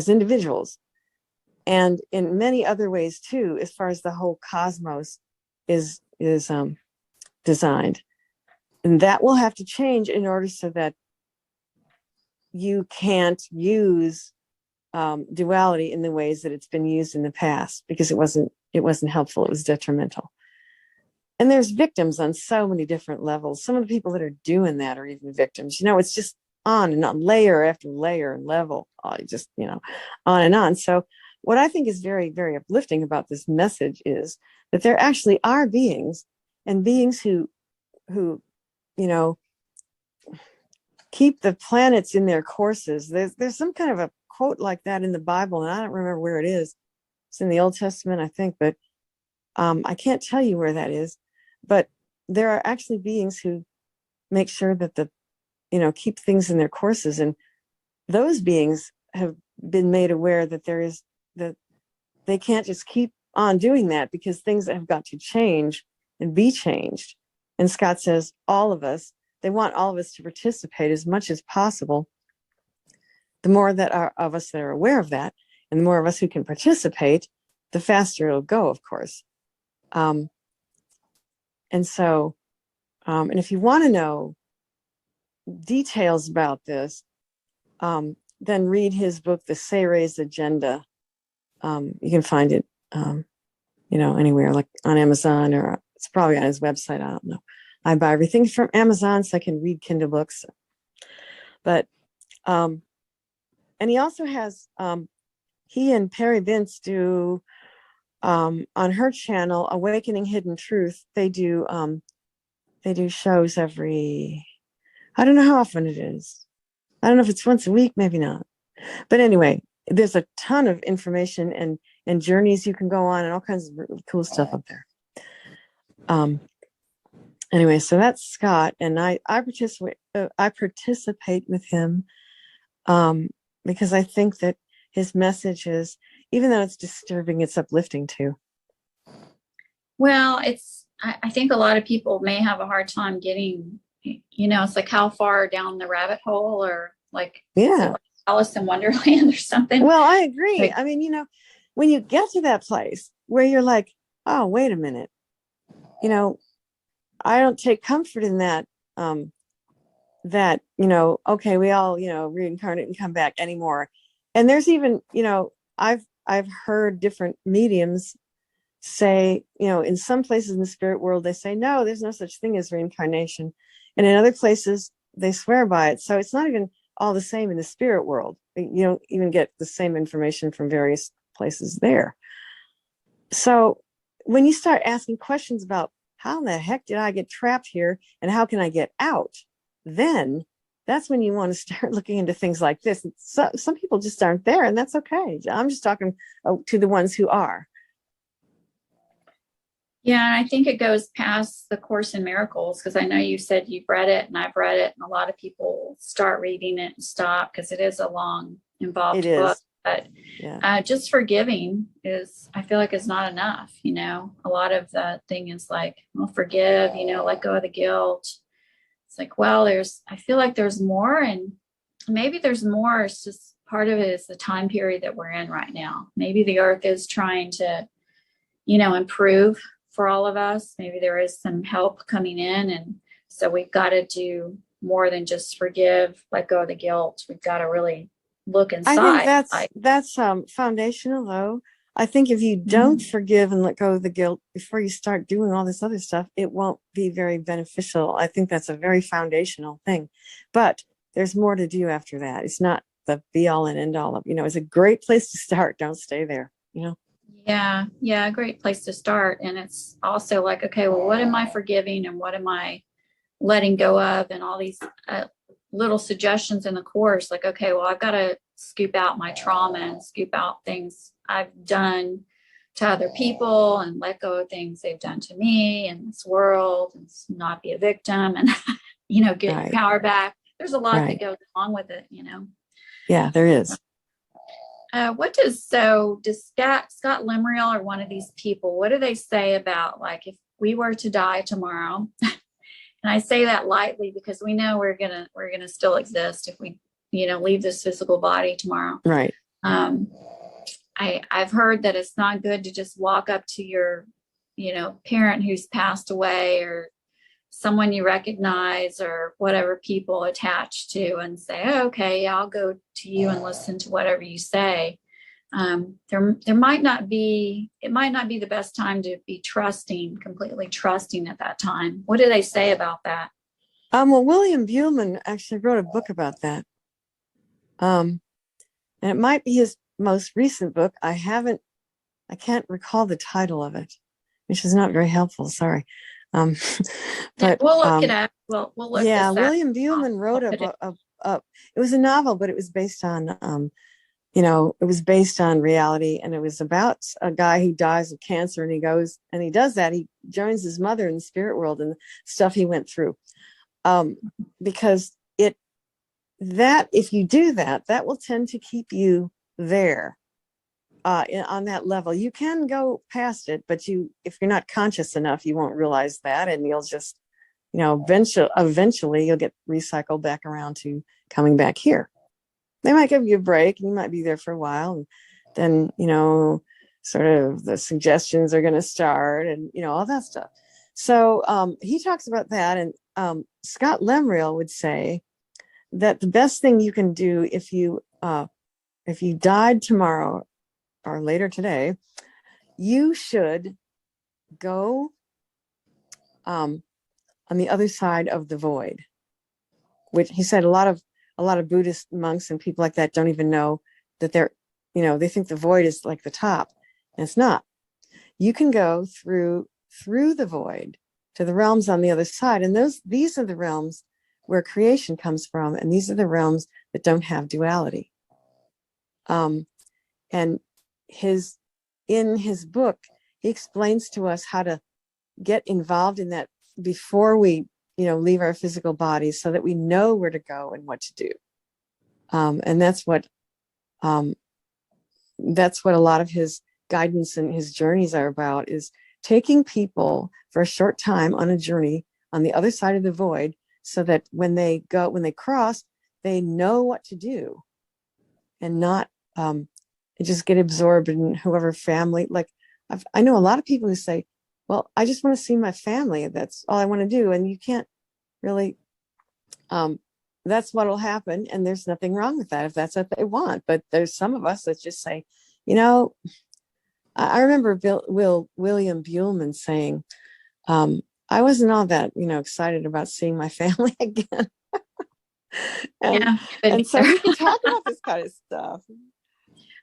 individuals, and in many other ways too, as far as the whole cosmos is designed. And that will have to change in order so that you can't use duality in the ways that it's been used in the past, because it wasn't helpful. It was detrimental. And there's victims on so many different levels. Some of the people that are doing that are even victims. It's just on and on, layer after layer and level, just, on and on. So what I think is very, very uplifting about this message is that there actually are beings, and beings who keep the planets in their courses. There's some kind of a quote like that in the Bible, and I don't remember where it is. It's in the Old Testament, I think, but I can't tell you where that is. But there are actually beings who make sure that keep things in their courses, and those beings have been made aware that that they can't just keep on doing that, because things have got to change and be changed. And Scott says they want all of us to participate as much as possible. The more that of us that are aware of that, and the more of us who can participate, the faster it'll go, of course. And so, and if you want to know details about this, then read his book, The Sayre's Agenda. You can find it, anywhere, like on Amazon, or it's probably on his website. I don't know. I buy everything from Amazon so I can read Kindle books. But, and he also has, he and Perry Vince do, on her channel, Awakening Hidden Truth. They do shows every, I don't know how often it is. I don't know if it's once a week, maybe not. But anyway, there's a ton of information and journeys you can go on, and all kinds of really cool stuff up there. Anyway, so that's Scott, and I participate with him because I think that his message is, even though it's disturbing, it's uplifting too. Well, I think a lot of people may have a hard time getting, it's like how far down the rabbit hole, or like, yeah, Alice in Wonderland or something. Well, I agree. I mean, when you get to that place where you're like, oh, wait a minute, I don't take comfort in that, okay, we all, reincarnate and come back anymore. And there's even, I've heard different mediums say, in some places in the spirit world, they say, no, there's no such thing as reincarnation. And in other places, they swear by it. So it's not even all the same in the spirit world. You don't even get the same information from various place is there. So when you start asking questions about how the heck did I get trapped here and how can I get out, then that's when you want to start looking into things like this. Some people just aren't there, and that's okay. I'm just talking to the ones who are. Yeah, and I think it goes past the Course in Miracles, because I know you said you've read it and I've read it, and a lot of people start reading it and stop because it is a long, involved book. But just forgiving is, I feel like, is not enough. You know, a lot of the thing is like, well, forgive, you know, let go of the guilt. It's like, well, I feel like there's more, and maybe there's more. It's just part of it is the time period that we're in right now. Maybe the earth is trying to, you know, improve for all of us. Maybe there is some help coming in. And so we've got to do more than just forgive, let go of the guilt. We've got to really look inside. I think that's foundational, though. I think if you don't forgive and let go of the guilt before you start doing all this other stuff, it won't be very beneficial. I think that's a very foundational thing. But there's more to do after that. It's not the be all and end all of, you know, it's a great place to start. Don't stay there, you know? Yeah, a great place to start. And it's also like, okay, well, what am I forgiving and what am I letting go of? And all these little suggestions in the course, like, okay, well, I've got to scoop out my trauma and scoop out things I've done to other people and let go of things they've done to me and this world, and not be a victim and, you know, get power back. There's a lot that goes along with it, you know? Yeah, there is. Does Scott Lemel or one of these people, what do they say about, like, if we were to die tomorrow? And I say that lightly because we know we're gonna still exist if we, you know, leave this physical body tomorrow. Right. I've heard that it's not good to just walk up to your, you know, parent who's passed away or someone you recognize or whatever people attached to and say, oh, okay, I'll go to you and listen to whatever you say. It might not be the best time to be completely trusting at that time. What do they say about that? Well, William Buhlman actually wrote a book about that. And it might be his most recent book. I can't recall the title of it, which is not very helpful. Sorry. But we'll look it up. We'll look this up. William Buhlman wrote it was a novel, but it was based on, it was based on reality, and it was about a guy who dies of cancer, and he goes and he does that. He joins his mother in the spirit world and the stuff he went through. Because if you do that, that will tend to keep you there on that level. You can go past it, but if you're not conscious enough, you won't realize that, and you'll just, eventually you'll get recycled back around to coming back here. They might give you a break, and you might be there for a while, and then, sort of the suggestions are going to start, and, all that stuff. So he talks about that, and Scott Lemel would say that the best thing you can do if you died tomorrow or later today, you should go on the other side of the void. Which he said a lot of Buddhist monks and people like that don't even know that they think the void is like the top, and it's not. You can go through the void to the realms on the other side, and these are the realms where creation comes from, and these are the realms that don't have duality. And in his book, he explains to us how to get involved in that before we leave our physical bodies, so that we know where to go and what to do. And that's what a lot of his guidance and his journeys are about, is taking people for a short time on a journey on the other side of the void, so that when they cross, they know what to do, and not just get absorbed in whoever family. Like I know a lot of people who say, well, I just want to see my family. That's all I want to do. And you can't really, that's what'll happen. And there's nothing wrong with that if that's what they want. But there's some of us that just say, I remember William Buhlman saying, I wasn't all that, excited about seeing my family again. And so we can talk about this kind of stuff.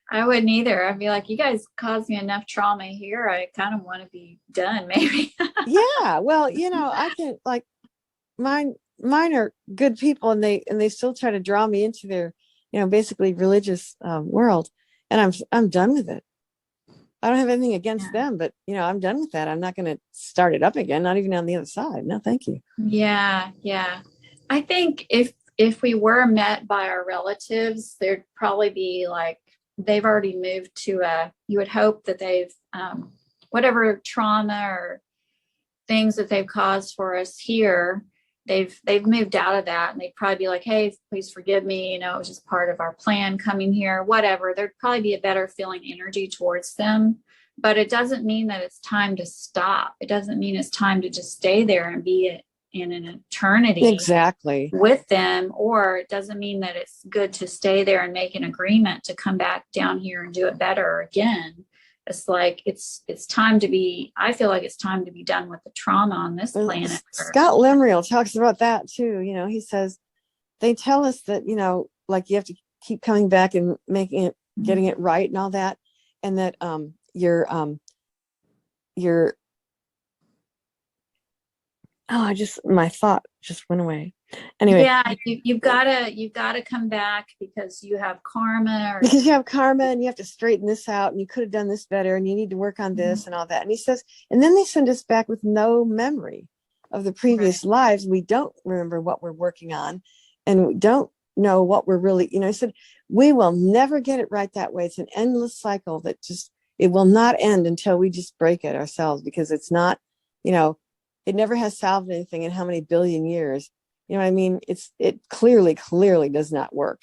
I wouldn't either. I'd be like, you guys caused me enough trauma here. I kind of want to be done, maybe. Yeah. Well, I can like mine are good people, and they still try to draw me into their, basically religious world. And I'm done with it. I don't have anything against Yeah. them, but I'm done with that. I'm not going to start it up again, not even on the other side. No, thank you. Yeah, yeah. I think if we were met by our relatives, there'd probably be like they've already moved to you would hope that they've whatever trauma or things that they've caused for us here, they've moved out of that, and they'd probably be like, hey, please forgive me, it was just part of our plan coming here, whatever. There'd probably be a better feeling energy towards them. But it doesn't mean that it's time to stop. It doesn't mean it's time to just stay there and be in an eternity Exactly with them, or it doesn't mean that it's good to stay there and make an agreement to come back down here and do it better again. It's like it's time to be, I feel like it's time to be done with the trauma on this planet. Scott Lemel talks about that too. He says they tell us that, like you have to keep coming back and making it, getting it right and all that. And that your my thought just went away. Anyway. Yeah, you've gotta come back because you have karma, or because you have karma and you have to straighten this out, and you could have done this better, and you need to work on this and all that. And he says, and then they send us back with no memory of the previous lives. We don't remember what we're working on, and we don't know what we're really, he said, we will never get it right that way. It's an endless cycle that just, it will not end until we just break it ourselves, because it's not, it never has solved anything in how many billion years. You know what I mean? It clearly does not work.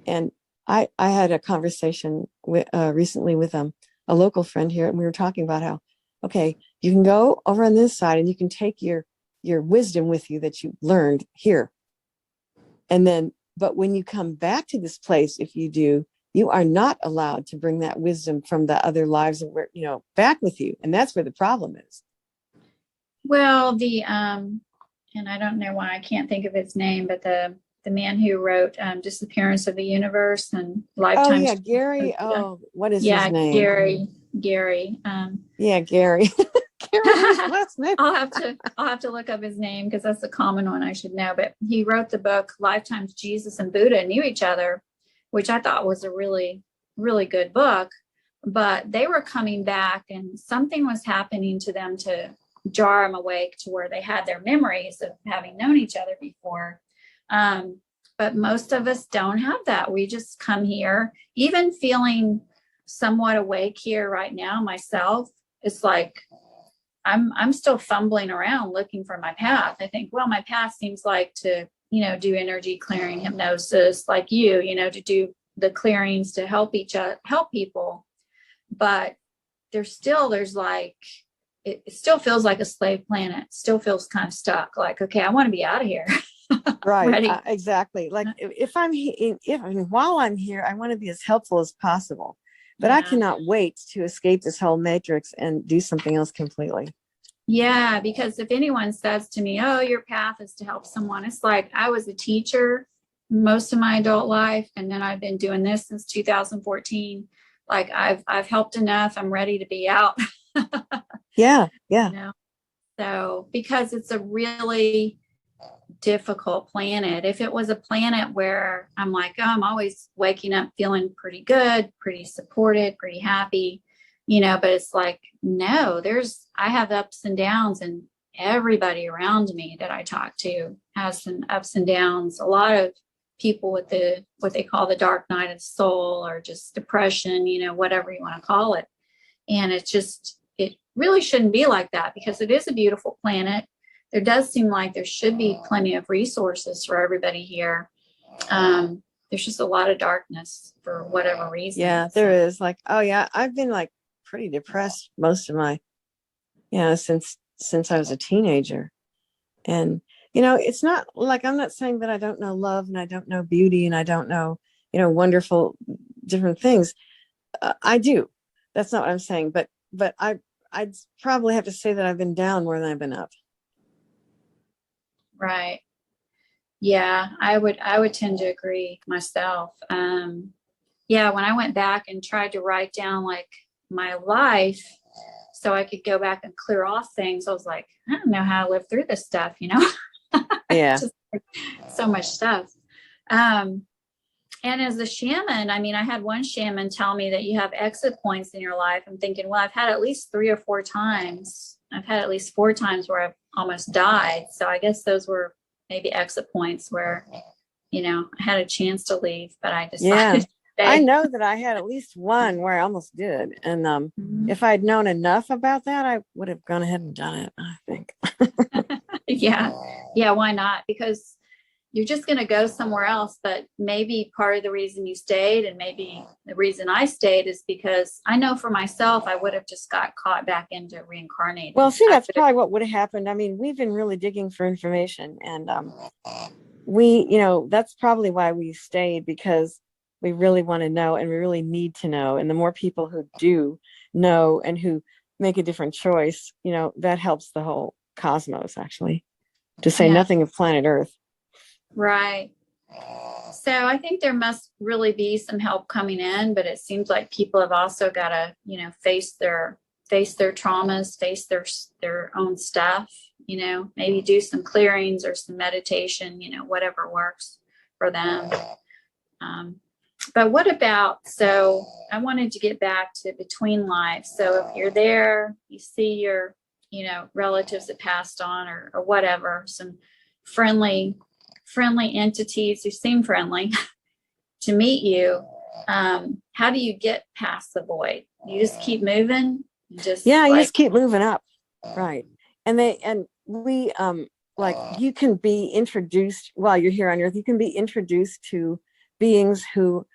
And I had a conversation with recently with a local friend here, and we were talking about how, okay, you can go over on this side and you can take your wisdom with you that you learned here. And then, but when you come back to this place, if you do, you are not allowed to bring that wisdom from the other lives that were, back with you. And that's where the problem is. Well, and I don't know why I can't think of his name, but the man who wrote Disappearance of the Universe and Lifetime. Oh yeah, Gary. Oh, what is his name? Gary. Yeah, Gary. Gary's last name. I'll have to look up his name because that's a common one I should know. But he wrote the book Lifetimes Jesus and Buddha Knew Each Other, which I thought was a really, really good book. But they were coming back, and something was happening to them to jar them awake to where they had their memories of having known each other before. But most of us don't have that. We just come here, even feeling somewhat awake here right now myself. It's like I'm still fumbling around looking for my path. I think, well, my path seems like to, do energy clearing, hypnosis, like to do the clearings to help people. But there's like, it still feels like a slave planet. It still feels kind of stuck. Like, okay, I want to be out of here. Right. Exactly. Like while I'm here, I want to be as helpful as possible, but I cannot wait to escape this whole matrix and do something else completely. Yeah. Because if anyone says to me, oh, your path is to help someone, it's like, I was a teacher most of my adult life. And then I've been doing this since 2014. Like I've helped enough. I'm ready to be out. Yeah. So because it's a really difficult planet. If it was a planet where I'm like, oh, I'm always waking up feeling pretty good, pretty supported, pretty happy, but it's like, no, I have ups and downs, and everybody around me that I talk to has some ups and downs. A lot of people with what they call the dark night of the soul, or just depression, whatever you want to call it. And it really shouldn't be like that, because it is a beautiful planet. There does seem like there should be plenty of resources for everybody here. There's just a lot of darkness for whatever reason. Yeah, there is. Like, oh yeah, I've been like pretty depressed most of my, since I was a teenager. And, it's not like, I'm not saying that I don't know love and I don't know beauty and I don't know, wonderful different things. I do. That's not what I'm saying. But I'd probably have to say that I've been down more than I've been up. Right. Yeah, I would tend to agree myself. yeah, when I went back and tried to write down like my life so I could go back and clear off things, I was like, I don't know how I lived through this stuff, you know? Yeah. Just like, so much stuff. And as a shaman, I mean, I had one shaman tell me that you have exit points in your life. I'm thinking, well, I've had at least 3 or 4 times. I've had at least 4 times where I've almost died. So I guess those were maybe exit points where, you know, I had a chance to leave, but I decided to stay. I know that I had at least one where I almost did. And if I'd known enough about that, I would have gone ahead and done it, I think. Yeah. Yeah. Why not? Because you're just going to go somewhere else. But maybe part of the reason you stayed, and maybe the reason I stayed, is because I know for myself, I would have just got caught back into reincarnating. Well, see, that's probably what would have happened. I mean, we've been really digging for information, and that's probably why we stayed, because we really want to know, and we really need to know. And the more people who do know and who make a different choice, that helps the whole cosmos, actually, to say nothing of planet Earth. Right. So I think there must really be some help coming in, but it seems like people have also got to, face their traumas, face their own stuff, maybe do some clearings or some meditation, whatever works for them. But what about, so I wanted to get back to between lives. So if you're there, you see your, relatives that passed on or whatever, some friendly entities who seem friendly to meet you. How do you get past the void? You just keep moving? You just keep moving up. Right. And we, you can be introduced while you're here on Earth, you can be introduced to beings who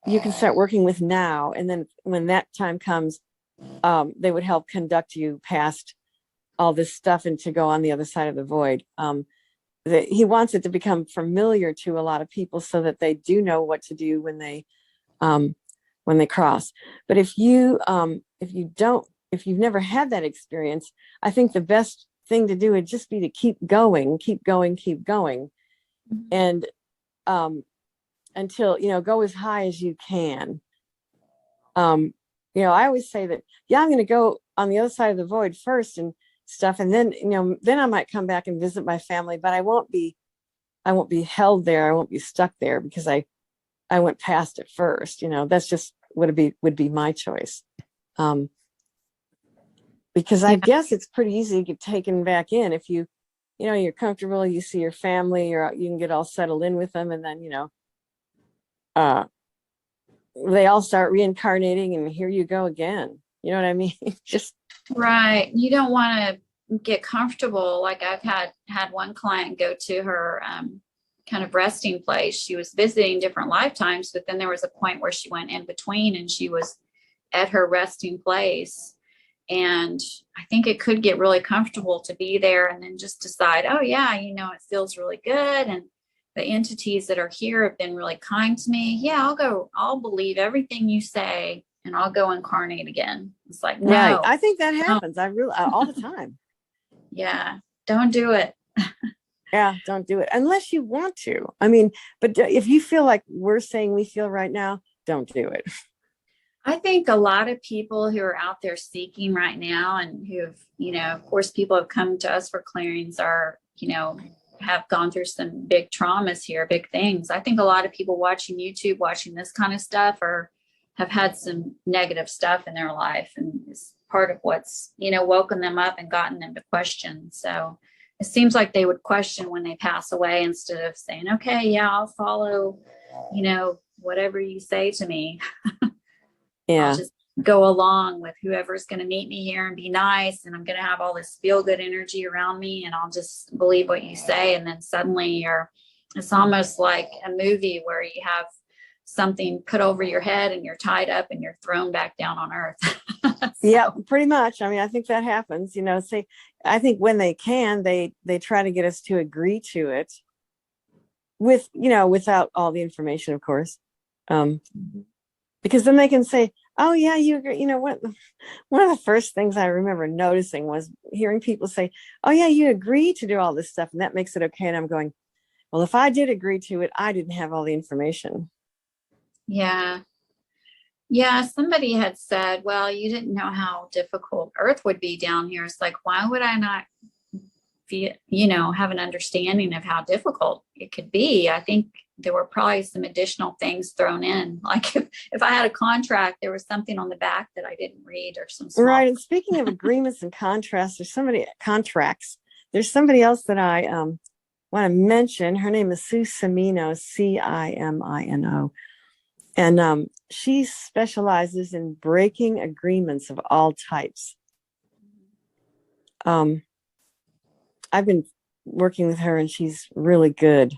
you can start working with now. And then when that time comes, they would help conduct you past all this stuff and to go on the other side of the void. He wants it to become familiar to a lot of people so that they do know what to do when they cross. But if you've never had that experience, I think the best thing to do would just be to keep going. And until, go as high as you can. I always say that, I'm going to go on the other side of the void first and stuff. And then, then I might come back and visit my family, but I won't be held there. I won't be stuck there because I went past it first. That's just would be my choice. Because I guess it's pretty easy to get taken back in if you're comfortable, you see your family, or you can get all settled in with them. And then, they all start reincarnating and here you go again. You know what I mean? Just right. You don't want to get comfortable. Like I've had one client go to her kind of resting place. She was visiting different lifetimes, but then there was a point where she went in between and she was at her resting place. And I think it could get really comfortable to be there and then just decide, oh yeah, it feels really good. And the entities that are here have been really kind to me. Yeah, I'll believe everything you say and I'll go incarnate again. It's like, no. Right. I think that happens. I really, all the time. Yeah. Don't do it. Yeah. Don't do it unless you want to. I mean, but if you feel like we're saying we feel right now, don't do it. I think a lot of people who are out there seeking right now and who have, of course, people have come to us for clearings are, have gone through some big traumas here, big things. I think a lot of people watching YouTube, watching this kind of stuff have had some negative stuff in their life. And it's part of what's, woken them up and gotten them to question. So it seems like they would question when they pass away instead of saying, okay, yeah, I'll follow, whatever you say to me. Yeah. I'll just go along with whoever's going to meet me here and be nice. And I'm going to have all this feel good energy around me. And I'll just believe what you say. And then suddenly it's almost like a movie where you have something put over your head and you're tied up and you're thrown back down on earth. Yeah, pretty much. I mean, I think that happens, I think when they can, they try to get us to agree to it with, without all the information, of course. Because then they can say, oh yeah, you agree. What? One of the first things I remember noticing was hearing people say, oh yeah, you agree to do all this stuff and that makes it okay. And I'm going, well, if I did agree to it, I didn't have all the information. Yeah. Yeah, somebody had said, well, you didn't know how difficult Earth would be down here. It's like, why would I not have an understanding of how difficult it could be? I think there were probably some additional things thrown in. Like if I had a contract, there was something on the back that I didn't read or some small. Right. And speaking of agreements and contracts, there's somebody else that I want to mention. Her name is Sue Cimino, Cimino. And she specializes in breaking agreements of all types. I've been working with her and she's really good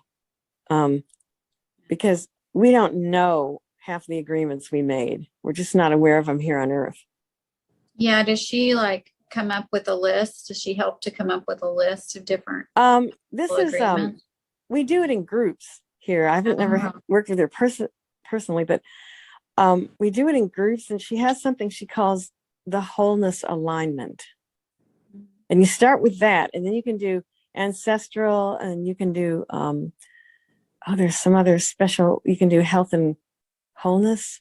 because we don't know half the agreements we made. We're just not aware of them here on Earth. Yeah. Does she like come up with a list? Does she help to come up with a list of different we do it in groups here. I haven't never worked with her personally, but we do it in groups, and she has something she calls the wholeness alignment. And you start with that, and then you can do ancestral, and you can do there's some other special, you can do health and wholeness.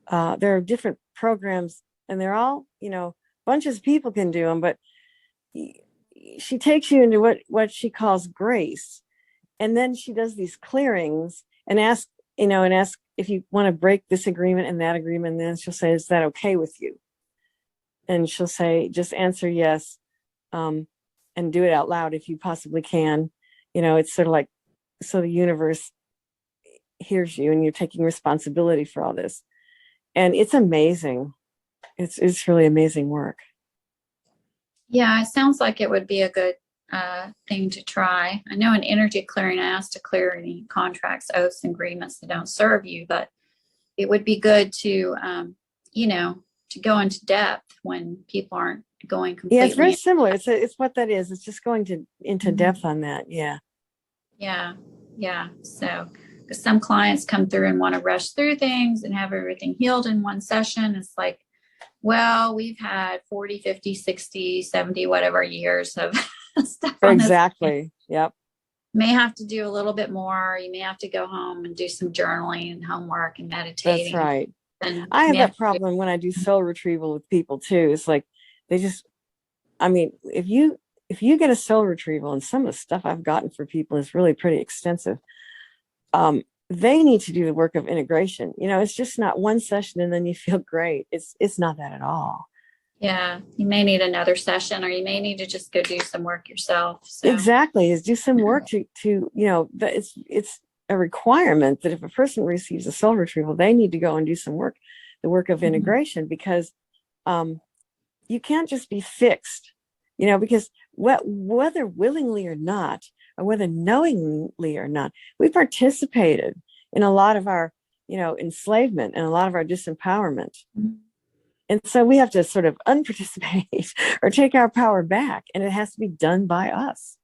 There are different programs, and they're all, bunches of people can do them, but she takes you into what she calls grace. And then she does these clearings and ask if you want to break this agreement and that agreement. And then she'll say, is that okay with you? And she'll say, just answer yes. And do it out loud if you possibly can. It's sort of like, so the universe hears you and you're taking responsibility for all this. And it's amazing. It's really amazing work. Yeah, it sounds like it would be a good thing to try. I know in energy clearing, I asked to clear any contracts, oaths, and agreements that don't serve you, but it would be good to, to go into depth when people aren't going completely. Yeah, it's very similar. It's what that is. It's just going into depth on that. Yeah. Yeah. So, because some clients come through and want to rush through things and have everything healed in one session. It's like, well, we've had 40, 50, 60, 70, whatever years of stuff. Exactly. Yep. May have to do a little bit more. You may have to go home and do some journaling and homework and meditating. That's right. And I have that problem when I do soul retrieval with people too. It's like if you get a soul retrieval, and some of the stuff I've gotten for people is really pretty extensive, they need to do the work of integration. It's just not one session and then you feel great. It's not that at all. Yeah. You may need another session, or you may need to just go do some work yourself. So. Exactly. Is do some work to it's a requirement that if a person receives a soul retrieval, they need to go and do some work, the work of integration, because you can't just be fixed, because whether willingly or not, or whether knowingly or not, we participated in a lot of our, enslavement and a lot of our disempowerment. And so we have to sort of unparticipate or take our power back, and it has to be done by us.